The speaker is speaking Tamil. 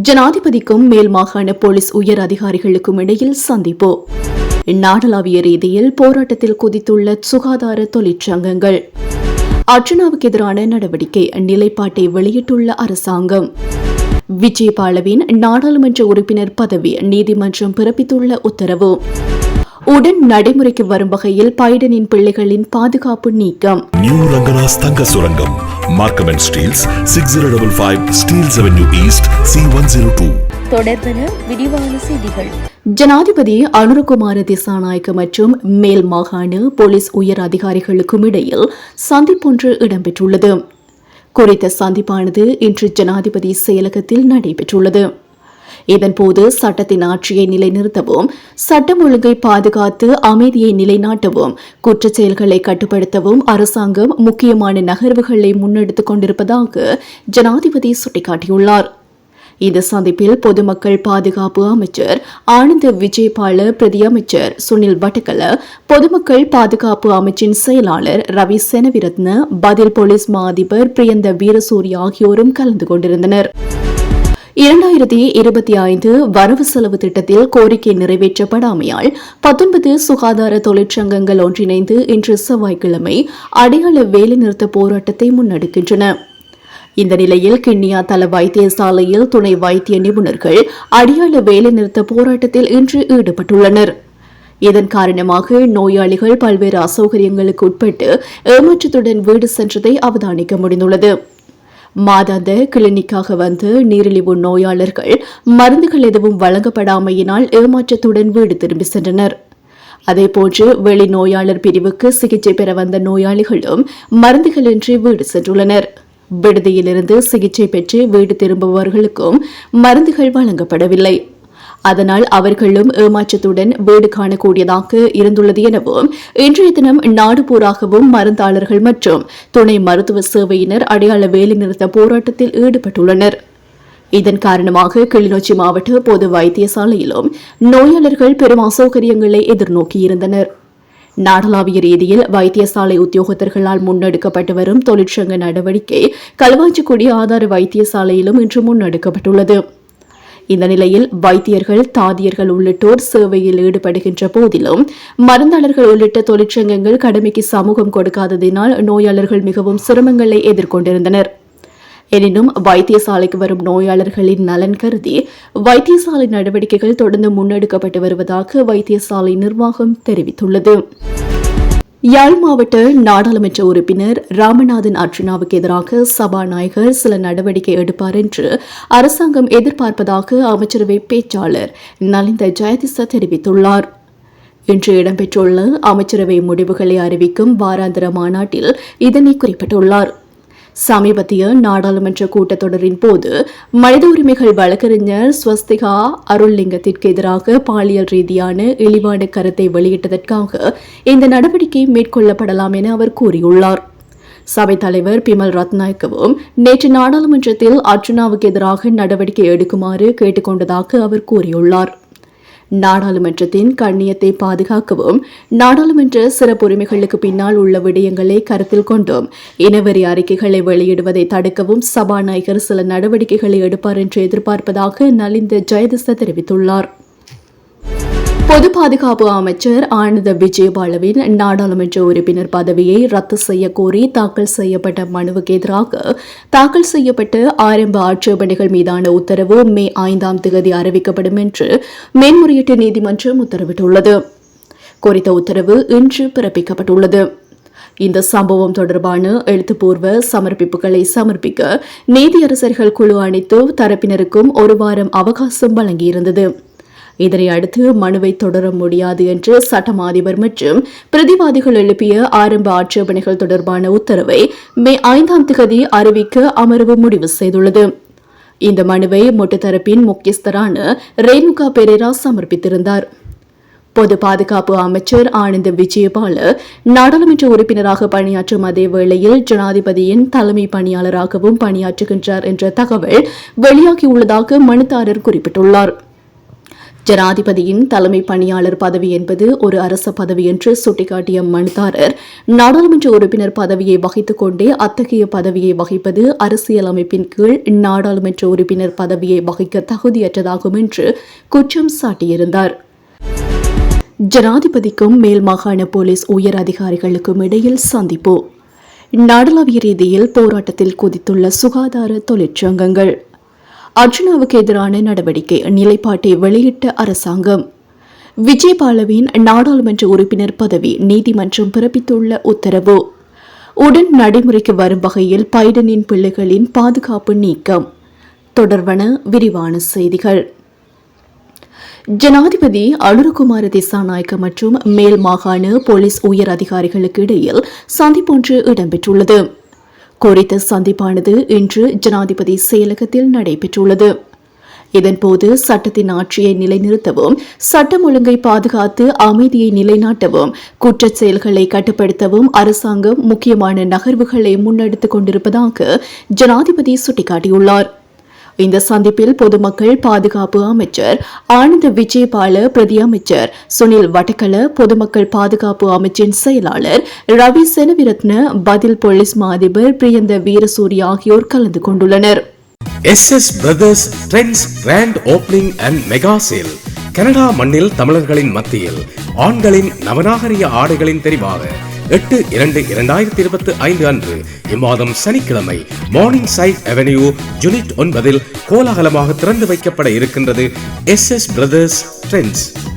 ஜனாதிபதிக்கும் மேல் மாகாண போலீஸ் உயர் அதிகாரிகளுக்கும் இடையில் சந்திப்பு. நாடளாவிய ரீதியில் போராட்டத்தில் குதித்துள்ள சுகாதார தொழிற்சங்கங்கள். அர்ச்சனாவுக்கு எதிரான நடவடிக்கை நிலைப்பாட்டை வெளியிட்டுள்ள அரசாங்கம். விஜயபாலவின் நாடாளுமன்ற உறுப்பினர் பதவி நீதிமன்றம் பிறப்பித்துள்ள உத்தரவு. உடன் நடைமுறைக்கு வரும் வகையில் பைடனின் பிள்ளைகளின் பாதுகாப்பு நீக்கம். நியூ ரங்கனாஸ் தங்க சுரங்கம் Markham and Steels 6055 Steels Avenue East C102. தொடர்பென விரிவான செய்திகள். ஜனாதிபதி அனுரகுமார திசாநாயக்க மற்றும் மேல் மாகாண போலீஸ் உயர் அதிகாரிகளுக்கும் இடையில் சந்திப்பொன்று இடம்பெற்றுள்ளது. குறித்த சந்திப்பானது இன்று ஜனாதிபதி செயலகத்தில் நடைபெற்றுள்ளது. இதன்போது சட்டத்தின் ஆட்சியை நிலைநிறுத்தவும், சட்டம் ஒழுங்கை பாதுகாத்து அமைதியை நிலைநாட்டவும், குற்றச் செயல்களை கட்டுப்படுத்தவும் அரசாங்கம் முக்கியமான நகர்வுகளை முன்னெடுத்துக் கொண்டிருப்பதாக ஜனாதிபதி சுட்டிக்காட்டியுள்ளார். இந்த சந்திப்பில் பொதுமக்கள் பாதுகாப்பு அமைச்சர் ஆனந்த விஜயபால, பிரதி அமைச்சர் சுனில் வட்டக்கல, பொதுமக்கள் பாதுகாப்பு அமைச்சின் செயலாளர் ரவி செனவிரத்ன, பதில் போலீஸ் மா அதிபர் பிரியந்த வீரசூரிய ஆகியோரும் கலந்து கொண்டிருந்தனர். 2025 வரவு செலவு திட்டத்தில் கோரிக்கை நிறைவேற்றப்படாமையால் 19 சுகாதார தொழிற்சங்கங்கள் ஒன்றிணைந்து இன்று செவ்வாய்க்கிழமை அடையாள வேலைநிறுத்த போராட்டத்தை முன்னெடுக்கின்றன. இந்த நிலையில் கிண்ணியா தள வைத்தியசாலையில் துணை வைத்திய நிபுணர்கள் அடையாள வேலைநிறுத்த போராட்டத்தில் இன்று ஈடுபட்டுள்ளனர். இதன் காரணமாக நோயாளிகள் பல்வேறு அசௌகரியங்களுக்கு உட்பட்டு ஏமாற்றத்துடன் வீடு சென்றதை அவதானிக்க முடிந்துள்ளது. மாதாந்த கிளினிக்காக வந்து நீரிழிவு நோயாளர்கள் மருந்துகள் எதுவும் வழங்கப்படாமையினால் ஏமாற்றத்துடன் வீடு திரும்பி சென்றனர். அதேபோன்று வெளி நோயாளர் பிரிவுக்கு சிகிச்சை பெற வந்த நோயாளிகளும் மருந்துகளின்றி வீடு சென்றுள்ளனர். விடுதியிலிருந்து சிகிச்சை பெற்று வீடு திரும்புபவர்களுக்கும் மருந்துகள் வழங்கப்படவில்லை. அதனால் அவர்களும் ஏமாற்றத்துடன் வீடு காணக்கூடியதாக இருந்துள்ளது எனவும் இன்றைய தினம் நாடு பூராகவும் மருந்தாளர்கள் மற்றும் துணை மருத்துவ சேவையினர் அடையாள வேலைநிறுத்த போராட்டத்தில் ஈடுபட்டுள்ளனர். இதன் காரணமாக கிளிநொச்சி மாவட்ட பொது வைத்தியசாலையிலும் நோயாளர்கள் பெரும் அசௌகரியங்களை எதிர்நோக்கியிருந்தனர். நாடளாவிய ரீதியில் வைத்தியசாலை உத்தியோகத்தர்களால் முன்னெடுக்கப்பட்டு வரும் தொழிற்சங்க நடவடிக்கை களுவாஞ்சிக்குடி ஆதார வைத்தியசாலையிலும் இன்று முன்னெடுக்கப்பட்டுள்ளது. இந்த நிலையில் வைத்தியர்கள், தாதியர்கள் உள்ளிட்டோர் சேவையில் ஈடுபடுகின்ற போதிலும் மருந்தாளர்கள் உள்ளிட்ட தொழிற்சங்கங்கள் கடமைக்கு சமூகம் கொடுக்காததினால் நோயாளர்கள் மிகவும் சிரமங்களை எதிர்கொண்டிருந்தனர். எனினும் வைத்தியசாலைக்கு வரும் நோயாளர்களின் நலன் கருதி வைத்தியசாலை நடவடிக்கைகள் தொடர்ந்து முன்னெடுக்கப்பட்டு வருவதாக வைத்தியசாலை நிர்வாகம் தெரிவித்துள்ளது. யாழ் மாவட்ட நாடாளுமன்ற உறுப்பினர் ராமநாதன் அர்ச்சனாவுக்கு எதிராக சபாநாயகர் சில நடவடிக்கை எடுப்பார் என்று அரசாங்கம் எதிர்பார்ப்பதாக அமைச்சரவை பேச்சாளர் நலிந்த ஜெயதிச தெரிவித்துள்ளார். இன்று இடம்பெற்றுள்ள அமைச்சரவை முடிவுகளை அறிவிக்கும் வாராந்திர மாநாட்டில் இதனை குறிப்பிட்டுள்ளார். சமீபத்திய நாடாளுமன்ற கூட்டத்தொடரின் போது மனித உரிமைகள் வழக்கறிஞர் ஸ்வஸ்திகா அருள்லிங்கத்திற்கு எதிராக பாலியல் ரீதியான இழிவான கருத்தை வெளியிட்டதற்காக இந்த நடவடிக்கை மேற்கொள்ளப்படலாம் என அவர் கூறியுள்ளார். சபைத் தலைவர் பிமல் ரத்நாயக்கவும் நேற்று நாடாளுமன்றத்தில் அர்ச்சனாவுக்கு எதிராக நடவடிக்கை எடுக்குமாறு கேட்டுக் கொண்டதாக அவர் கூறியுள்ளார். நாடாளுமன்றத்தின் கண்ணியத்தை பாதுகாக்கவும், நாடாளுமன்ற சிறப்புரிமைகளுக்கு பின்னால் உள்ள விடயங்களை கருத்தில் கொண்டும் இனவெறி அறிக்கைகளை வெளியிடுவதை தடுக்கவும் சபாநாயகர் சில நடவடிக்கைகளை எடுப்பார் என்று எதிர்பார்ப்பதாக நலிந்த ஜெயதிச தெரிவித்துள்ளார். பொது பாதுகாப்பு அமைச்சர் ஆனந்த விஜயபாலவின் நாடாளுமன்ற உறுப்பினர் பதவியை ரத்து செய்ய கோரி தாக்கல் செய்யப்பட்ட மனுவுக்கு எதிராக தாக்கல் செய்யப்பட்ட ஆரம்ப ஆட்சேபனைகள் மீதான உத்தரவு மே 5 அறிவிக்கப்படும் என்று மேன்முறையீட்டு நீதிமன்றம் உத்தரவிட்டுள்ளது. குறித்த உத்தரவு இன்று பிறப்பிக்கப்பட்டுள்ளது. இந்த சம்பவம் தொடர்பான எழுத்துப்பூர்வ சமர்ப்பிப்புகளை சமர்ப்பிக்க நீதியரசர்கள் குழு அனைத்து தரப்பினருக்கும் ஒரு வாரம் அவகாசம் வழங்கியிருந்தது. இதனை அடுத்து மனுவை தொடர முடியாது என்று சட்டம் அதிபர் மற்றும் பிரதிவாதிகள் எழுப்பிய ஆரம்ப ஆட்சேபனைகள் தொடர்பான உத்தரவை மே 5 அறிவிக்க அமர்வு முடிவு செய்துள்ளது. இந்த மனுவை மொட்டுத்தரப்பின் முக்கியஸ்தரான ரேணுகா பெரேரா சமர்ப்பித்திருந்தார். பொது பாதுகாப்பு அமைச்சர் ஆனந்த விஜயபால நாடாளுமன்ற உறுப்பினராக பணியாற்றும் அதே வேளையில் ஜனாதிபதியின் தலைமை பணியாளராகவும் பணியாற்றுகின்றார் என்ற தகவல் வெளியாகியுள்ளதாக மனுதாரர் குறிப்பிட்டுள்ளார். ஜனாதிபதியின் தலைமை பணியாளர் பதவி என்பது ஒரு அரச பதவி என்று சுட்டிக்காட்டிய மனுதாரர், நாடாளுமன்ற உறுப்பினர் பதவியை வகித்துக் கொண்டே அத்தகைய பதவியை வகிப்பது அரசியலமைப்பின் கீழ் நாடாளுமன்ற உறுப்பினர் பதவியை வகிக்க தகுதியற்றதாகும் என்று குற்றம் சாட்டியிருந்தார். ஜனாதிபதிக்கும் மேல் மாகாண போலீஸ் உயர் அதிகாரிகளுக்கும் இடையில் சந்திப்பு. நாடளாவிய ரீதியில் போராட்டத்தில் குதித்துள்ள சுகாதார தொழிற்சங்கங்கள். அர்ஜுனாவுக்கு எதிரான நடவடிக்கை நிலைப்பாட்டை வெளியிட்ட அரசாங்கம். விஜயபாலவின் நாடாளுமன்ற உறுப்பினர் பதவி நீதிமன்றம் பிறப்பித்துள்ள உத்தரவு. உடன் நடைமுறைக்கு வரும் வகையில் பைடனின் பிள்ளைகளின் பாதுகாப்பு நீக்கம். தொடர்பான விரிவான செய்திகள். ஜனாதிபதி அனுரகுமார திசாநாயக்க மற்றும் மேல் மாகாண போலீஸ் உயர் அதிகாரிகளுக்கு இடையில் சந்திப்பொன்று இடம்பெற்றுள்ளது. குறித்த சந்திப்பானது இன்று ஜனாதிபதி செயலகத்தில் நடைபெற்றுள்ளது. இதன்போது சட்டத்தின் ஆட்சியை நிலைநிறுத்தவும், சட்டம் ஒழுங்கை பாதுகாத்து அமைதியை நிலைநாட்டவும், குற்றச் செயல்களை கட்டுப்படுத்தவும் அரசாங்கம் முக்கியமான நகர்வுகளை முன்னெடுத்துக் கொண்டிருப்பதாக ஜனாதிபதி சுட்டிக்காட்டியுள்ளார். இந்த சந்திப்பில் பொதுமக்கள் பாதுகாப்பு அமைச்சர் ஆனந்த விஜயபால, பிரதி அமைச்சர் சுனில் வடக்கல, பொதுமக்கள் பாதுகாப்பு அமைச்சின் செயலாளர் ரவி செனவிரத்ன, பதில் போலீஸ் மா அதிபர் பிரியந்த வீரசூரிய ஆகியோர் கலந்து கொண்டுள்ளனர். SS Brothers Trends Grand Opening and Mega Sale. Canada மண்ணில் தமிழர்களின் மத்தியில் ஆண்களின் நவநாகரிக ஆடைகளின் தெரிவாக 8/2/2025 அன்று இம்மாதம் சனிக்கிழமை மார்னிங் சைட் அவென்யூ யூனிட் 9 கோலாகலமாக திறந்து வைக்கப்பட இருக்கின்றது SS Brothers Trends.